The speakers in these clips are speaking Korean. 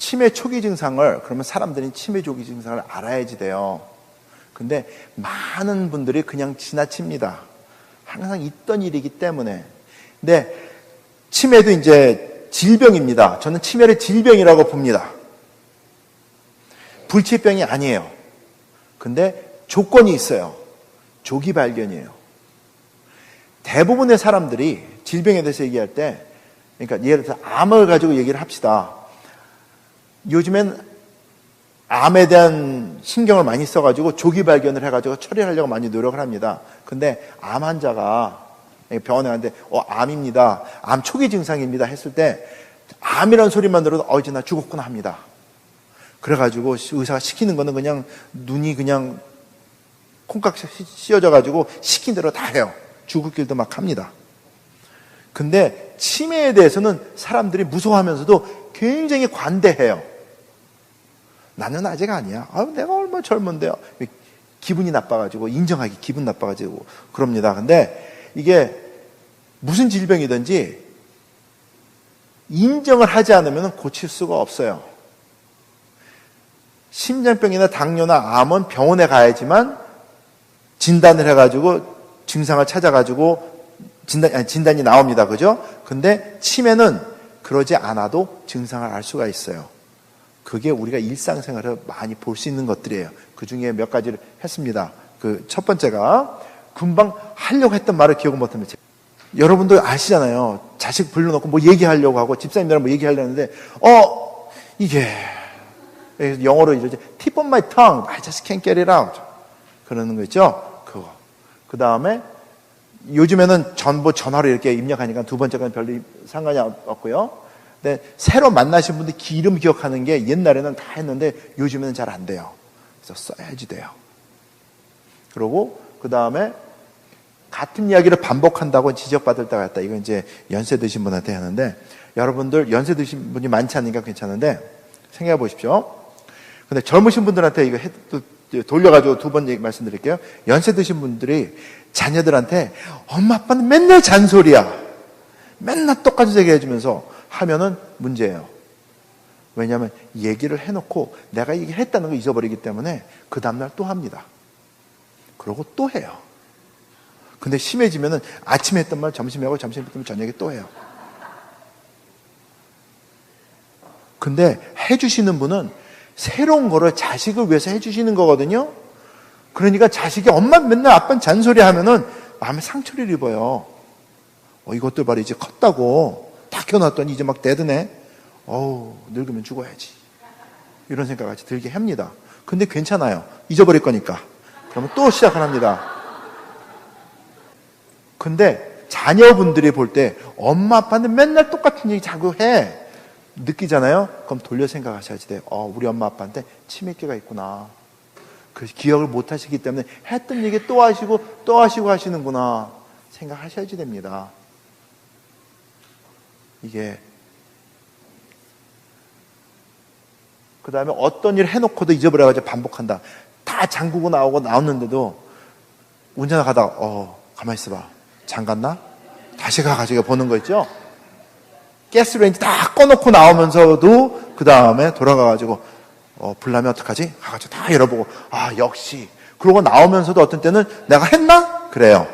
치매 초기 증상을, 그러면 사람들이 치매 초기 증상을 알아야지 돼요. 근데 많은 분들이 그냥 지나칩니다. 항상 있던 일이기 때문에. 근데 치매도 이제 질병입니다. 저는 치매를 질병이라고 봅니다. 불치병이 아니에요. 근데 조건이 있어요. 조기 발견이에요. 대부분의 사람들이 질병에 대해서 얘기할 때, 그러니까 예를 들어서 암을 가지고 얘기를 합시다. 요즘엔 암에 대한 신경을 많이 써가지고 조기 발견을 해가지고 처리하려고 많이 노력을 합니다. 근데 암 환자가 병원에 갔는데 암입니다. 암 초기 증상입니다. 했을 때 암이라는 소리만 들어도 이제 나 죽었구나 합니다. 그래가지고 의사가 시키는 거는 그냥 눈이 그냥 콩깍 씌워져가지고 시킨 대로 다 해요. 죽을 길도 막 합니다. 근데 치매에 대해서는 사람들이 무서워하면서도 굉장히 관대해요. 나는 아직 아니야. 내가 얼마나 젊은데요. 기분이 나빠가지고, 인정하기 기분 나빠가지고 그럽니다. 근데 이게 무슨 질병이든지 인정을 하지 않으면 고칠 수가 없어요. 심장병이나 당뇨나 암은 병원에 가야지만 진단을 해가지고 증상을 찾아가지고 진단이 나옵니다. 그죠? 근데 치매는 그러지 않아도 증상을 알 수가 있어요. 그게 우리가 일상생활에서 많이 볼 수 있는 것들이에요. 그 중에 몇 가지를 했습니다. 그 첫 번째가 금방 하려고 했던 말을 기억을 못합니다. 여러분도 아시잖아요. 자식 불러놓고 뭐 얘기하려고 하고 집사님들이랑 뭐 얘기하려는데 이게 영어로 이러죠. tip of my tongue. I just can't get it out. 그러는 거 있죠? 그거. 그 다음에 요즘에는 전화로 이렇게 입력하니까 두 번째 건 별로 상관이 없고요. 근데 새로 만나신 분들 이름 기억하는 게 옛날에는 다 했는데 요즘에는 잘 안 돼요. 그래서 써야지 돼요. 그리고 그 다음에 같은 이야기를 반복한다고 지적받을 때가 있다. 이건 이제 연세 드신 분한테 하는데, 여러분들 연세 드신 분이 많지 않으니까 괜찮은데 생각해 보십시오. 근데 젊으신 분들한테 이거 돌려가지고 두 번 말씀드릴게요. 연세 드신 분들이 자녀들한테 엄마 아빠는 맨날 잔소리야, 맨날 똑같은 얘기 해주면서 하면은 문제예요. 왜냐하면 얘기를 해놓고 내가 얘기했다는 걸 잊어버리기 때문에 그 다음날 또 합니다. 그러고 또 해요. 근데 심해지면은 아침에 했던 말 점심에 하고 점심에 했던 말 저녁에 또 해요. 근데 해주시는 분은 새로운 거를 자식을 위해서 해주시는 거거든요. 그러니까 자식이 엄마 맨날 아빠는 잔소리 하면은 마음에 상처를 입어요. 이것들 말이 이제 컸다고 다 키워놨더니 이제 막 대드네. 늙으면 죽어야지. 이런 생각 같이 들게 합니다. 근데 괜찮아요. 잊어버릴 거니까. 그러면 또 시작을 합니다. 근데 자녀분들이 볼 때 엄마 아빠는 맨날 똑같은 얘기 자꾸 해. 느끼잖아요? 그럼 돌려 생각하셔야지 돼요. 우리 엄마 아빠한테 치매기가 있구나. 그래서 기억을 못 하시기 때문에 했던 얘기 또 하시고 하시는구나. 생각하셔야지 됩니다. 이게. 그 다음에 어떤 일 해놓고도 잊어버려가지고 반복한다. 다 잠그고 나왔는데도 운전하다가 가만히 있어봐. 잠갔나? 다시 가가지고 보는 거 있죠? 가스레인지 다 꺼놓고 나오면서도 그 다음에 돌아가가지고 불나면 어떡하지? 가가지고 다 열어보고 역시. 그러고 나오면서도 어떤 때는 내가 했나? 그래요.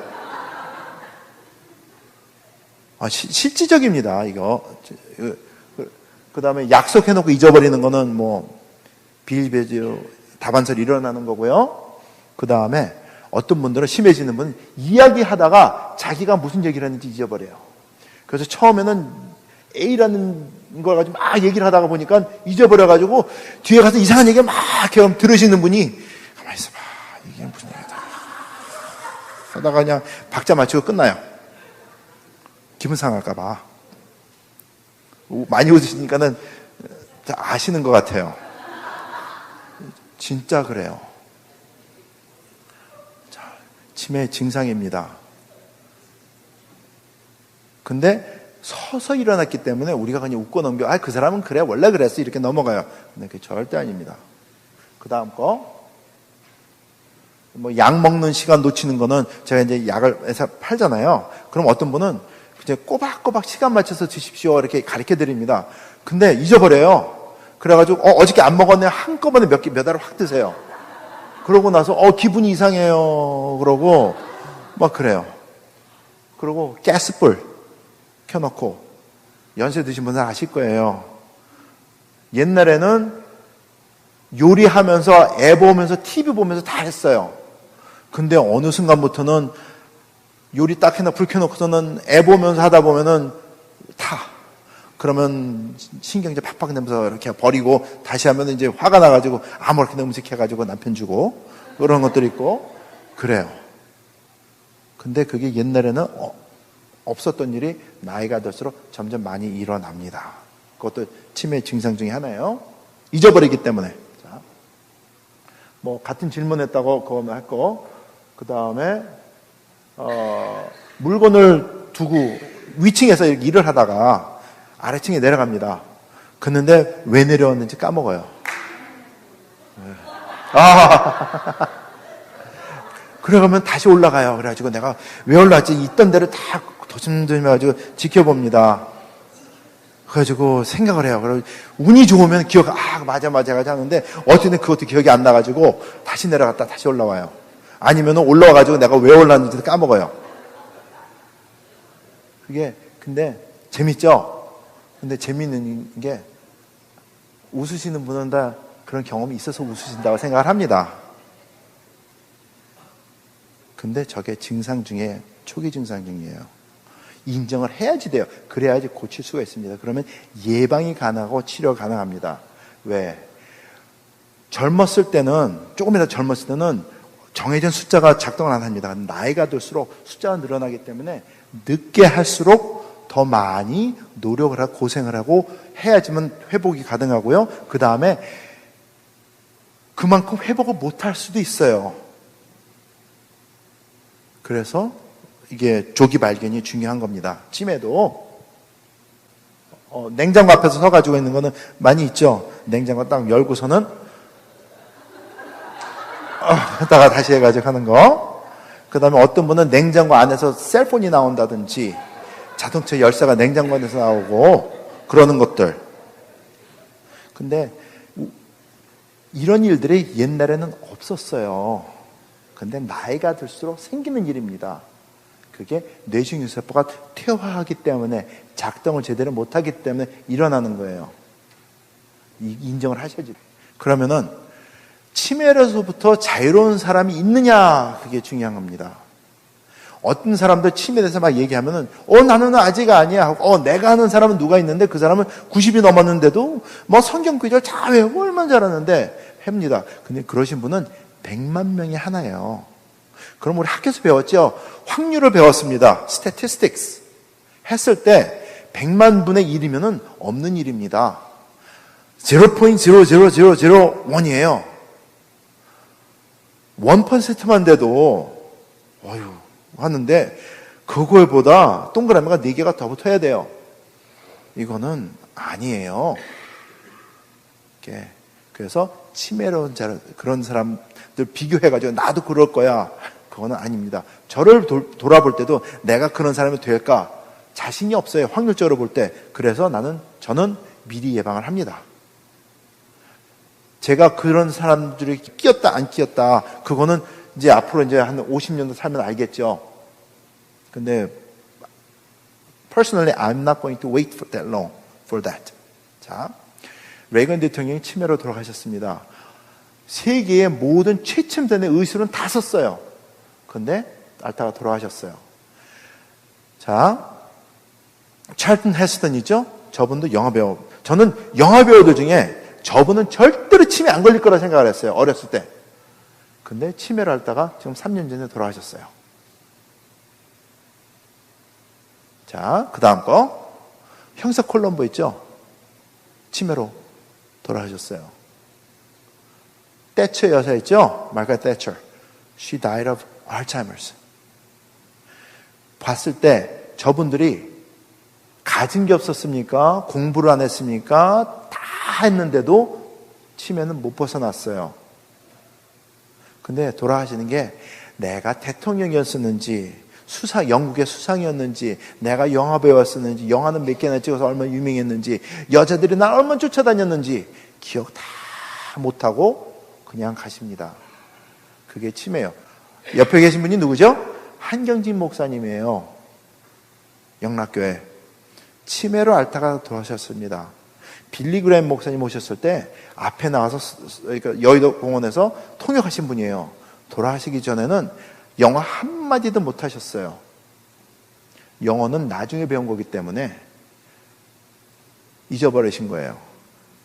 실질적입니다. 이거. 그 다음에 약속해놓고 잊어버리는 거는 뭐 비일비재로 다반사로 일어나는 거고요. 그 다음에 어떤 분들은 심해지는 분은 이야기하다가 자기가 무슨 얘기를 했는지 잊어버려요. 그래서 처음에는 A라는 걸 가지고 막 얘기를 하다가 보니까 잊어버려가지고 뒤에 가서 이상한 얘기를 막 들으시는 분이 가만히 있어봐. 이게 무슨 얘기다 하다가 그냥 박자 맞추고 끝나요. 기분 상할까봐. 많이 웃으시니까는 아시는 것 같아요. 진짜 그래요. 자, 치매 증상입니다. 근데 서서 일어났기 때문에 우리가 그냥 웃고 넘겨, 그 사람은 그래, 원래 그랬어, 이렇게 넘어가요. 근데 그게 절대 아닙니다. 그 다음 거, 약 먹는 시간 놓치는 거는 제가 이제 약을 해서 팔잖아요. 그럼 어떤 분은 이제 꼬박꼬박 시간 맞춰서 드십시오, 이렇게 가르쳐 드립니다. 근데 잊어버려요. 그래가지고 어저께 안 먹었네 한꺼번에 몇 알을 확 드세요. 그러고 나서 기분이 이상해요. 그러고 막 그래요. 그리고 가스불 켜놓고 연세 드신 분들 아실 거예요. 옛날에는 요리하면서 애 보면서 TV 보면서 다 했어요. 근데 어느 순간부터는 요리 딱 해놓고 불 켜놓고서는 애 보면서 하다 보면은 그러면 신경제 팍팍 내면서 이렇게 버리고 다시 하면 이제 화가 나가지고 아무렇게나 음식해가지고 남편 주고 그런 것들이 있고 그래요. 근데 그게 옛날에는 없었던 일이 나이가 들수록 점점 많이 일어납니다. 그것도 치매 증상 중에 하나예요. 잊어버리기 때문에. 자, 같은 질문했다고 그거만 했고, 그 다음에 물건을 두고 위층에서 일을 하다가 아래층에 내려갑니다. 그런데 왜 내려왔는지 까먹어요. 그러면 다시 올라가요. 그래가지고 내가 왜 올라왔지? 있던 데를 다 도심도심해가지고 지켜봅니다. 그래가지고 생각을 해요. 그리고 운이 좋으면 맞아 해가지고 하는데 어쨌든 그것도 기억이 안 나가지고 다시 내려갔다 다시 올라와요. 아니면 올라와가지고 내가 왜 올라왔는지도 까먹어요. 그게 근데 재밌죠? 근데 재밌는 게 웃으시는 분은 다 그런 경험이 있어서 웃으신다고 생각을 합니다. 근데 저게 증상 중에 초기 증상 중이에요. 인정을 해야지 돼요. 그래야지 고칠 수가 있습니다. 그러면 예방이 가능하고 치료가 가능합니다. 왜? 조금이라도 젊었을 때는 정해진 숫자가 작동을 안 합니다. 나이가 들수록 숫자가 늘어나기 때문에 늦게 할수록 더 많이 노력을 하고 고생을 하고 해야지만 회복이 가능하고요. 그 다음에 그만큼 회복을 못할 수도 있어요. 그래서 이게 조기 발견이 중요한 겁니다. 치매도 냉장고 앞에서 서가지고 있는 거는 많이 있죠. 냉장고 딱 열고서는 했다가 다시 해가지고 하는 거. 그 다음에 어떤 분은 냉장고 안에서 셀폰이 나온다든지 자동차 열쇠가 냉장고 안에서 나오고 그러는 것들. 근데 이런 일들이 옛날에는 없었어요. 근데 나이가 들수록 생기는 일입니다. 그게 뇌중류세포가 퇴화하기 때문에 작동을 제대로 못하기 때문에 일어나는 거예요. 인정을 하셔야지. 그러면은 치매로부터 자유로운 사람이 있느냐, 그게 중요한 겁니다. 어떤 사람들 치매에 대해서 막 얘기하면은 나는 아직 아니야. 내가 아는 사람은 누가 있는데 그 사람은 90이 넘었는데도 성경 구절 다 외우고 얼마나 잘하는데 합니다. 근데 그러신 분은 100만 명이 하나예요. 그럼 우리 학교에서 배웠죠? 확률을 배웠습니다. statistics. 했을 때 100만 분의 1이면은 없는 일입니다. 0.00001이에요. 1%만 돼도 하는데 그거보다 동그라미가 4개가 더 붙어야 돼요. 이거는 아니에요. 그래서 치매로운 그런 사람들 비교해가지고 나도 그럴 거야. 그거는 아닙니다. 저를 돌아볼 때도 내가 그런 사람이 될까 자신이 없어요. 확률적으로 볼 때. 그래서 저는 미리 예방을 합니다. 제가 그런 사람들이 끼었다 안 끼었다 그거는 이제 앞으로 이제 한 50년도 살면 알겠죠. 근데 personally I'm not going to wait for that long for that. 자, 레이건 대통령이 치매로 돌아가셨습니다. 세계의 모든 최첨단의 의술은 다 썼어요. 근데 앓다가 돌아가셨어요. 자, 찰튼 헤스턴이죠? 저분도 영화배우. 저는 영화배우들 중에 저분은 절대로 치매 안 걸릴 거라 생각을 했어요. 어렸을 때. 근데 치매를 앓다가 지금 3년 전에 돌아가셨어요. 자, 그 다음 거. 형사 콜럼보 있죠? 치매로 돌아가셨어요. 태처 여사 있죠? 마가렛 태처. She died of Alzheimer's. 봤을 때 저분들이 가진 게 없었습니까? 공부를 안 했습니까? 다 했는데도 치매는 못 벗어났어요. 근데 돌아가시는 게 내가 대통령이었었는지 영국의 수상이었는지 내가 영화 배우였었는지 영화는 몇 개나 찍어서 얼마나 유명했는지 여자들이 날 얼마나 쫓아다녔는지 기억 다 못하고 그냥 가십니다. 그게 치매예요. 옆에 계신 분이 누구죠? 한경진 목사님이에요. 영락교회. 치매로 앓다가 돌아가셨습니다. 빌리그램 목사님 오셨을 때 앞에 나와서 그러니까 여의도 공원에서 통역하신 분이에요. 돌아가시기 전에는 영어 한마디도 못하셨어요. 영어는 나중에 배운 거기 때문에 잊어버리신 거예요.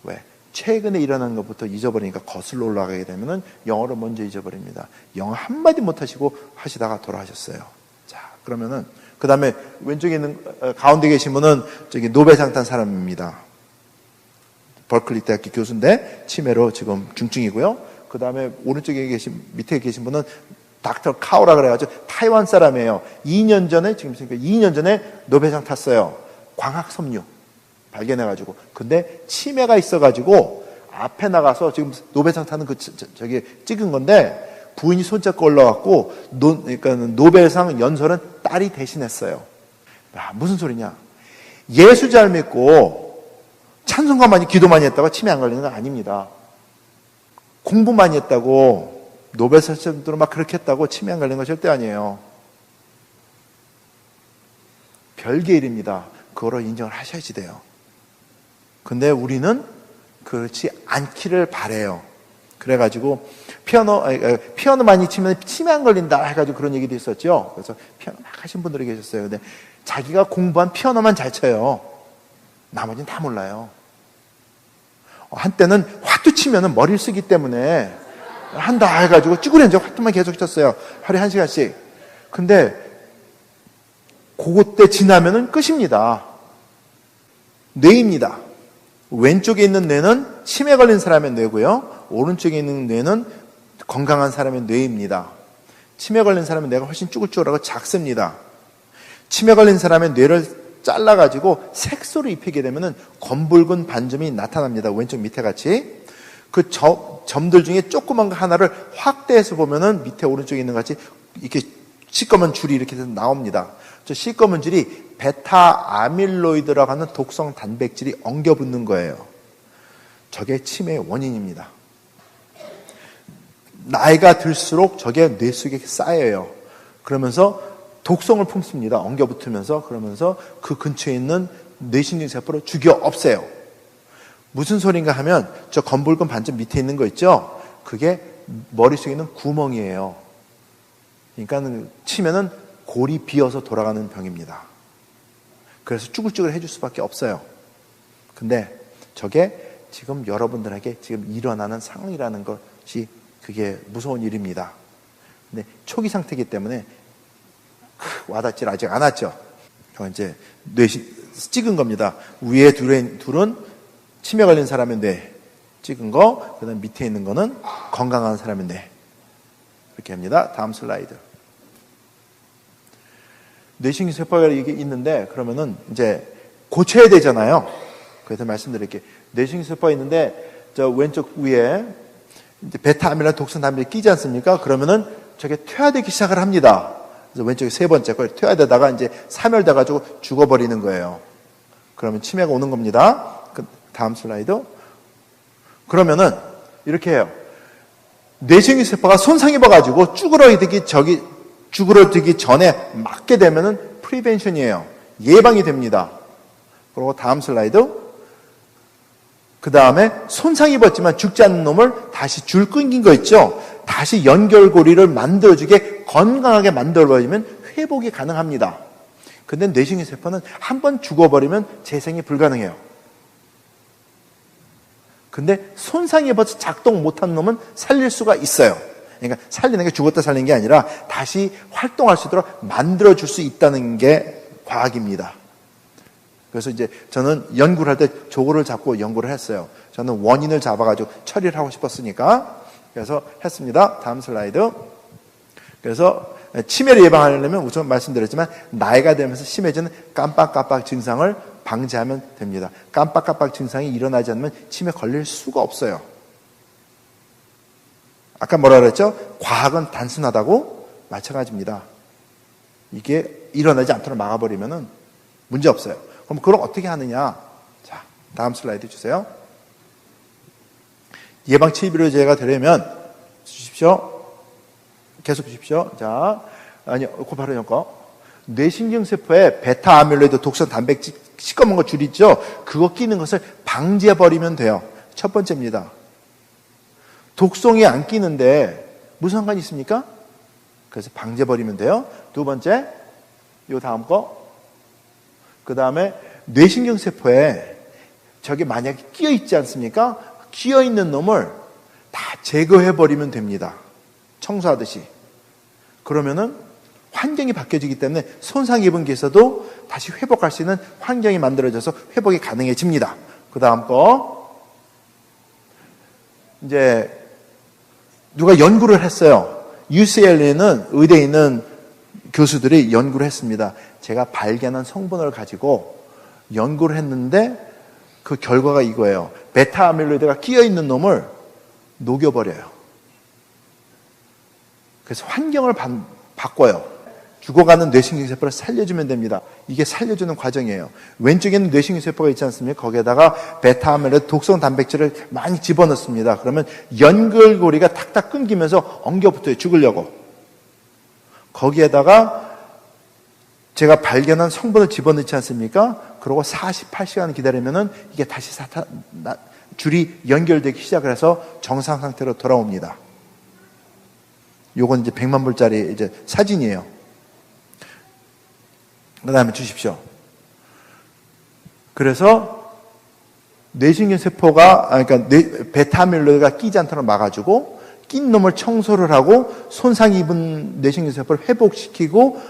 왜? 최근에 일어난 것부터 잊어버리니까 거슬러 올라가게 되면은 영어를 먼저 잊어버립니다. 영어 한마디 못하시고 하시다가 돌아가셨어요. 자, 그러면은 그 다음에 왼쪽에 있는 가운데 계신 분은 저기 노벨상 탄 사람입니다. 버클리 대학교 교수인데 치매로 지금 중증이고요. 그 다음에 오른쪽에 계신 밑에 계신 분은 닥터 카오라 그래가지고 타이완 사람이에요. 2년 전에 지금 2년 전에 노벨상 탔어요. 광학 섬유 발견해가지고. 근데 치매가 있어가지고 앞에 나가서 지금 노벨상 타는 저기 찍은 건데 부인이 손잡고 올라왔고 그러니까 노벨상 연설은 딸이 대신했어요. 야, 무슨 소리냐? 예수 잘 믿고 찬송가 많이 기도 많이 했다고 치매 안 걸리는 건 아닙니다. 공부 많이 했다고 노벨상 정도로 막 그렇게 했다고 치매 안 걸리는 건 절대 아니에요. 별개 일입니다. 그거로 인정을 하셔야지 돼요. 근데 우리는 그렇지 않기를 바래요. 그래가지고 피아노 많이 치면 치매 안 걸린다 해가지고 그런 얘기도 있었죠. 그래서 피아노 막 하신 분들이 계셨어요. 근데 자기가 공부한 피아노만 잘 쳐요. 나머지는 다 몰라요. 한때는 화투 치면은 머리를 쓰기 때문에 한다 해가지고 찌그러져 화투만 계속 쳤어요. 하루에 1시간씩. 근데 그거 때 지나면은 끝입니다. 뇌입니다. 왼쪽에 있는 뇌는 치매 걸린 사람의 뇌고요. 오른쪽에 있는 뇌는 건강한 사람의 뇌입니다. 치매 걸린 사람의 뇌가 훨씬 쭈글쭈글하고 작습니다. 치매 걸린 사람의 뇌를 잘라가지고 색소를 입히게 되면은 검붉은 반점이 나타납니다. 왼쪽 밑에 같이. 그 점들 중에 조그만 거 하나를 확대해서 보면은 밑에 오른쪽에 있는 것 같이 이렇게 시꺼먼 줄이 이렇게 나옵니다. 저 시꺼먼 줄이 베타 아밀로이드라고 하는 독성 단백질이 엉겨 붙는 거예요. 저게 치매의 원인입니다. 나이가 들수록 저게 뇌 속에 쌓여요. 그러면서 독성을 품습니다. 엉겨 붙으면서. 그러면서 그 근처에 있는 뇌신경세포를 죽여 없애요. 무슨 소린가 하면 저 검붉은 반점 밑에 있는 거 있죠? 그게 머릿속에 있는 구멍이에요. 그러니까 치매는 골이 비어서 돌아가는 병입니다. 그래서 쭈글쭈글 해줄 수밖에 없어요. 근데 저게 지금 여러분들에게 지금 일어나는 상황이라는 것이 그게 무서운 일입니다. 근데 초기 상태이기 때문에 와닿질 아직 않았죠. 이제 찍은 겁니다. 위에 둘은 치매 걸린 사람의 뇌 찍은 거, 그 다음 밑에 있는 거는 건강한 사람의 뇌. 이렇게 합니다. 다음 슬라이드. 뇌신경세포가 이게 있는데, 그러면은 이제 고쳐야 되잖아요. 그래서 말씀드릴게요. 뇌신경세포가 있는데, 저 왼쪽 위에 이제 베타 아밀로이드 독성 단백질이 끼지 않습니까? 그러면은 저게 퇴화되기 시작을 합니다. 그래서 왼쪽에 세 번째 걸 퇴화되다가 이제 사멸돼가지고 죽어버리는 거예요. 그러면 치매가 오는 겁니다. 다음 슬라이드. 그러면은 이렇게 해요. 뇌신경세포가 손상 입어가지고 쭈그러들기 전에 맞게 되면은 프리벤션이에요. 예방이 됩니다. 그리고 다음 슬라이드. 그 다음에 손상 입었지만 죽지 않는 놈을 다시 줄 끊긴 거 있죠? 다시 연결고리를 만들어주게 건강하게 만들어버리면 회복이 가능합니다. 근데 뇌신경세포는 한번 죽어버리면 재생이 불가능해요. 근데 손상이 입어서 작동 못한 놈은 살릴 수가 있어요. 그러니까 살리는 게 죽었다 살린 게 아니라 다시 활동할 수 있도록 만들어줄 수 있다는 게 과학입니다. 그래서 이제 저는 연구를 할 때 저거를 잡고 연구를 했어요. 저는 원인을 잡아가지고 처리를 하고 싶었으니까. 그래서 했습니다. 다음 슬라이드. 그래서 치매를 예방하려면 우선 말씀드렸지만 나이가 들면서 심해지는 깜빡깜빡 증상을 방지하면 됩니다. 깜빡깜빡 증상이 일어나지 않으면 치매 걸릴 수가 없어요. 아까 뭐라 그랬죠? 과학은 단순하다고 마찬가지입니다. 이게 일어나지 않도록 막아버리면은 문제 없어요. 그럼 그걸 어떻게 하느냐? 자, 다음 슬라이드 주세요. 예방 치료제가 되려면 주십시오. 계속 주십시오. 자, 아니, 그 바로 거. 뇌신경 세포에 베타 아밀로이드 독성 단백질 시꺼먼 거 줄 있죠? 그거 끼는 것을 방지해 버리면 돼요. 첫 번째입니다. 독성이 안 끼는데 무슨 상관이 있습니까? 그래서 방지해 버리면 돼요. 두 번째, 요 다음 거. 그 다음에 뇌신경 세포에 저게 만약에 끼어 있지 않습니까? 끼어 있는 놈을 다 제거해 버리면 됩니다. 청소하듯이. 그러면은 환경이 바뀌어지기 때문에 손상 입은 게에서도 다시 회복할 수 있는 환경이 만들어져서 회복이 가능해집니다. 그 다음 거. 이제 누가 연구를 했어요. UCLA는 의대에 있는 교수들이 연구를 했습니다. 제가 발견한 성분을 가지고 연구를 했는데 그 결과가 이거예요. 베타 아밀로이드가 끼어 있는 놈을 녹여버려요. 그래서 환경을 바꿔요. 죽어가는 뇌신경세포를 살려주면 됩니다. 이게 살려주는 과정이에요. 왼쪽에는 뇌신경세포가 있지 않습니까? 거기에다가 베타아밀로이드 독성 단백질을 많이 집어넣습니다. 그러면 연결고리가 탁탁 끊기면서 엉겨붙어요. 죽으려고. 거기에다가 제가 발견한 성분을 집어넣지 않습니까? 그러고 48시간 기다리면은 이게 다시 줄이 연결되기 시작을 해서 정상 상태로 돌아옵니다. 요건 이제 100만 불짜리 이제 사진이에요. 그 다음에 주십시오. 그래서 뇌신경세포가, 그러니까 베타아밀로이드가 끼지 않도록 막아주고, 낀 놈을 청소를 하고, 손상 입은 뇌신경세포를 회복시키고,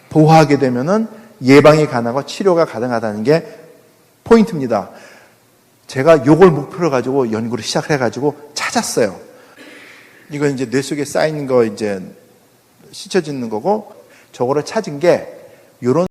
보호하게 되면은 예방이 가능하고 치료가 가능하다는 게 포인트입니다. 제가 요걸 목표로 가지고 연구를 시작해가지고 찾았어요. 이건 이제 뇌 속에 쌓인 거 이제 씻혀지는 거고, 저거를 찾은 게, 요런